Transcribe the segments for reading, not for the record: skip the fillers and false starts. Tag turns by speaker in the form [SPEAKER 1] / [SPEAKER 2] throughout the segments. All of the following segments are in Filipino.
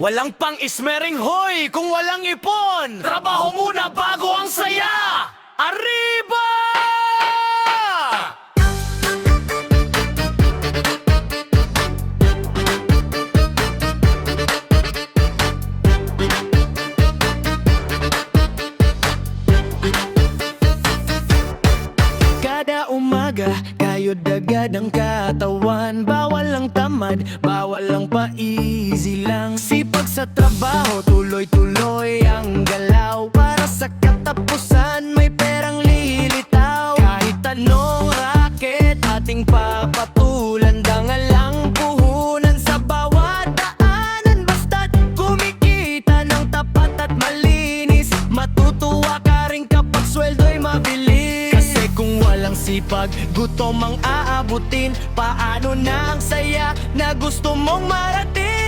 [SPEAKER 1] Walang pang-ismering hoy kung walang ipon. Trabaho muna bago ang saya. Arriba! Kada umaga, kayod agad ang katawan. Bawal ang tamad, bawal ang pa-easy lang. Sipag sa trabaho, tuloy-tuloy ang galaw. Para sa katapusan, may perang lilitaw. Kahit anong racket, ating papatulan. Dangal lang puhunan sa bawat daanan. Basta't kumikita ng tapat at malinis. Matutuwa ka rin kapag sweldo'y mabilis. Kasi kung walang sipag, gutom ang aabutin. Paano na ang saya na gusto mong marating?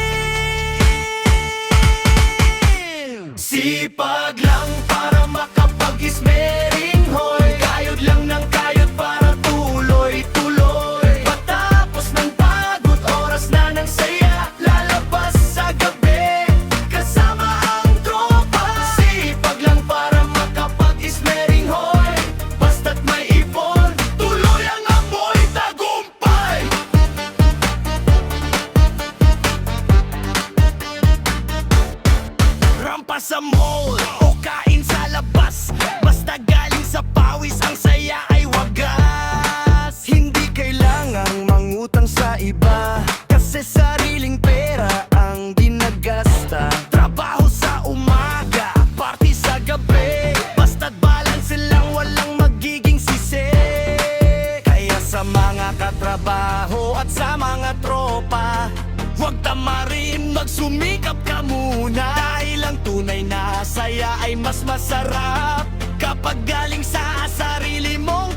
[SPEAKER 1] Sipag lang para makapag-ismering hoy. Kayod lang ng kayod para tuloy-tuloy. Patapos ng pagod, oras na ng saya. Lalabas sa gabi, kasama ang tropa. Sipag lang para makapag-ismering hoy. Basta't may ipon, tuloy ang amoy tagumpay. Rampa sa mall o kain sa labas, basta galing sa pawis, ang saya ay wagas. Hindi kailangang mangutang sa iba, kasi sariling pera ang ginagasta. Trabaho sa umaga, party sa gabi, basta't balance lang, walang magiging sisi. Kaya sa mga katrabaho at sa mga tropa, huwag tamarin, magsumikap ka muna. Dahil ang tunay na saya ay mas masarap kapag galing sa sarili mong